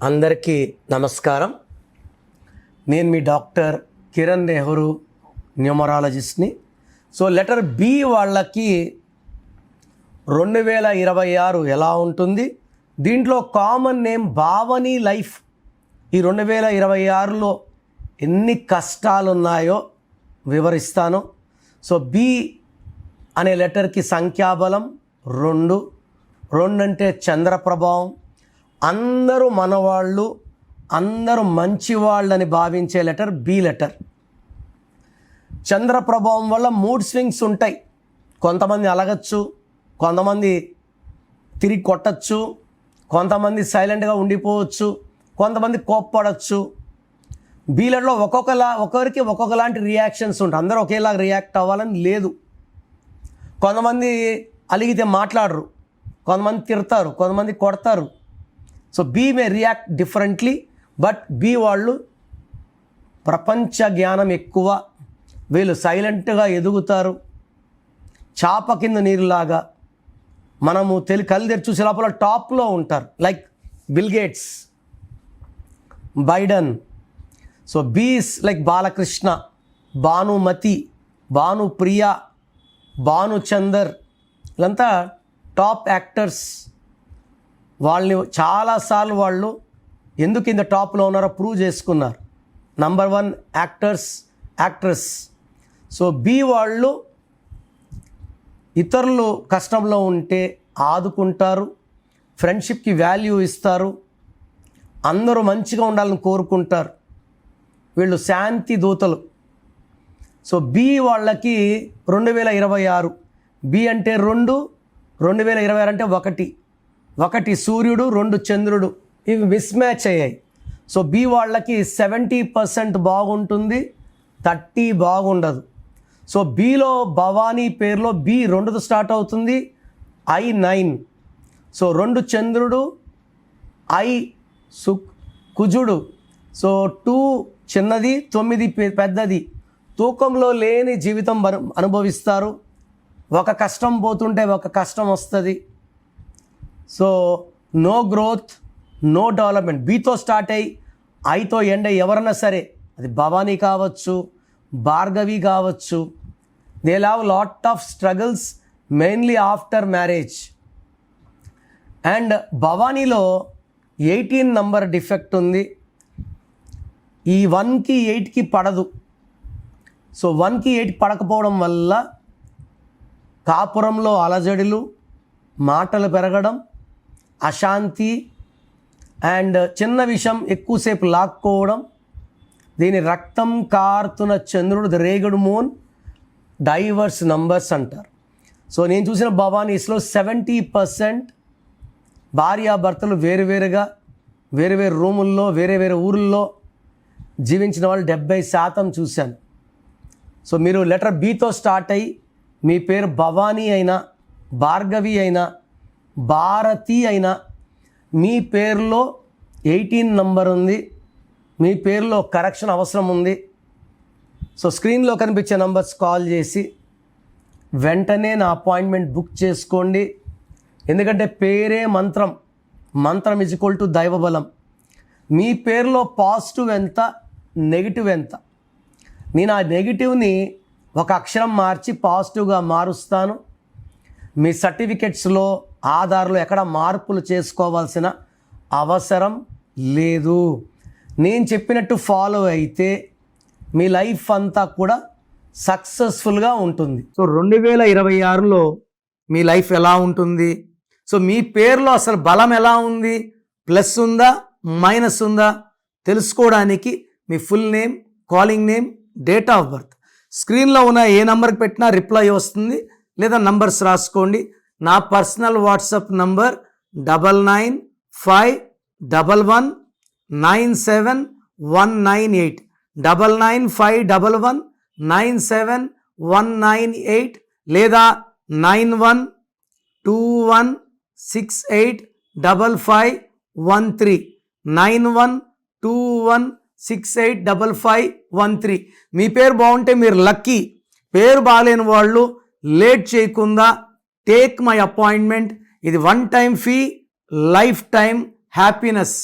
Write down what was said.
అందరికీ నమస్కారం. నేను మీ డాక్టర్ కిరణ్ నెహ్రూ, న్యూమరాలజిస్ట్ని. సో లెటర్ బి వాళ్ళకి 2026 ఎలా ఉంటుంది? దీంట్లో కామన్ నేమ్ భావని లైఫ్. ఈ 2026లో ఎన్ని కష్టాలు ఉన్నాయో వివరిస్తాను. సో బి అనే లెటర్కి సంఖ్యాబలం 2 అంటే చంద్ర ప్రభావం. అందరూ మనవాళ్ళు, అందరూ మంచివాళ్ళని భావించే లెటర్ బి లెటర్. చంద్ర ప్రభావం వల్ల మూడ్ స్వింగ్స్ ఉంటాయి. కొంతమంది అలగచ్చు, కొంతమంది తిరిగి కొట్టచ్చు, కొంతమంది సైలెంట్గా ఉండిపోవచ్చు, కొంతమంది కోప్పడచ్చు. బి లెటర్లో ఒక్కొక్కరికి ఒక్కొక్కలాంటి రియాక్షన్స్ ఉంటాయి. అందరూ ఒకేలా రియాక్ట్ అవ్వాలని లేదు. కొంతమంది అలిగితే మాట్లాడరు, కొంతమంది తిడతారు, కొంతమంది కొడతారు. So be may react differently. But be వాళ్ళు ప్రపంచ జ్ఞానం ఎక్కువ. వీళ్ళు సైలెంట్గా ఎదుగుతారు, చాప కింద నీరులాగా. మనము కళ్ళు తెరిచి చూసే లోపల టాప్లో ఉంటారు. Like bill gates, Biden. So బీస్ లైక్ బాలకృష్ణ, భానుమతి, భానుప్రియ, భానుచందర్, వీళ్ళంతా టాప్ యాక్టర్స్. వాళ్ళని చాలాసార్లు వాళ్ళు ఎందుకు ఇంత టాప్లో ఉన్నారో ప్రూవ్ చేసుకున్నారు. Number 1 actress. సో బి వాళ్ళు ఇతరులు కష్టంలో ఉంటే ఆదుకుంటారు, ఫ్రెండ్షిప్కి వాల్యూ ఇస్తారు, అందరూ మంచిగా ఉండాలని కోరుకుంటారు. వీళ్ళు శాంతి దూతలు. సో బి వాళ్ళకి 2026. బి అంటే 2, 2026 అంటే 1 సూర్యుడు, 2 చంద్రుడు. ఇవి మిస్ మ్యాచ్ అయ్యాయి. సో బి వాళ్ళకి 70% బాగుంటుంది, 30 బాగుండదు. సో బిలో భవానీ పేరులో బి 2తో స్టార్ట్ అవుతుంది, I9. సో 2 చంద్రుడు, కుజుడు. సో 2 చిన్నది, 9 పెద్దది. తూకంలో లేని జీవితం అనుభవిస్తారు. ఒక కష్టం పోతుంటే ఒక కష్టం వస్తుంది. So no growth, no development. బీతో స్టార్ట్ అయ్యి ఐతో ఎండ్ అయ్యి ఎవరన్నా సరే, అది భవానీ కావచ్చు, భార్గవి కావచ్చు, they have lot of struggles mainly after marriage. And భవానీలో 18 నంబర్ డిఫెక్ట్ ఉంది. ఈ 1కి 8కి పడదు. సో 1కి 8 పడకపోవడం వల్ల కాపురంలో అలజడులు, మాటలు పెరగడం, అశాంతి, అండ్ చిన్న విషయం ఎక్కువసేపు లాక్కోవడం. దీని రక్తం కారుతున్న చంద్రుడు, ద రేగుడు మూన్, డైవర్స్ నంబర్స్ అంటారు. సో నేను చూసిన భవానీస్లో 70% భార్యాభర్తలు వేరువేరుగా, వేరు రూముల్లో, వేరే ఊళ్ళల్లో జీవించిన వాళ్ళు 70% చూశాను. సో మీరు లెటర్ బితో స్టార్ట్ అయ్యి మీ పేరు భవానీ అయినా, భార్గవి అయినా, భారతి అయినా, మీ పేరులో 18 నంబర్ ఉంది, మీ పేరులో కరెక్షన్ అవసరం ఉంది. సో స్క్రీన్లో కనిపించే నంబర్స్ కాల్ చేసి వెంటనే నా అపాయింట్మెంట్ బుక్ చేసుకోండి. ఎందుకంటే పేరే మంత్రం, మంత్రం = దైవబలం. మీ పేరులో పాజిటివ్ ఎంత, నెగిటివ్ ఎంత. నేను ఆ నెగిటివ్ని ఒక అక్షరం మార్చి పాజిటివ్గా మారుస్తాను. మీ సర్టిఫికెట్స్లో, ఆధార్లో ఎక్కడ మార్పులు చేసుకోవాల్సిన అవసరం లేదు. నేను చెప్పినట్టు ఫాలో అయితే మీ లైఫ్ అంతా కూడా సక్సెస్ఫుల్గా ఉంటుంది. సో 2026లో మీ లైఫ్ ఎలా ఉంటుంది? సో మీ పేరులో అసలు బలం ఎలా ఉంది, ప్లస్ ఉందా, మైనస్ ఉందా తెలుసుకోవడానికి మీ full name, calling name, date of birth స్క్రీన్లో ఉన్న ఏ నెంబర్కి పెట్టినా రిప్లై వస్తుంది, లేదా నంబర్స్ రాసుకోండి. నా పర్సనల్ వాట్సాప్ నంబర్ 9951197198, 9951197198, లేదా 9121685513, 9121685513. మీ పేరు బాగుంటే మీరు లక్కీ. పేరు బాగాలేని వాళ్ళు లేట్ చేయకుండా టేక్ మై అపాయింట్మెంట్. ఇది 1 time fee, life time happiness.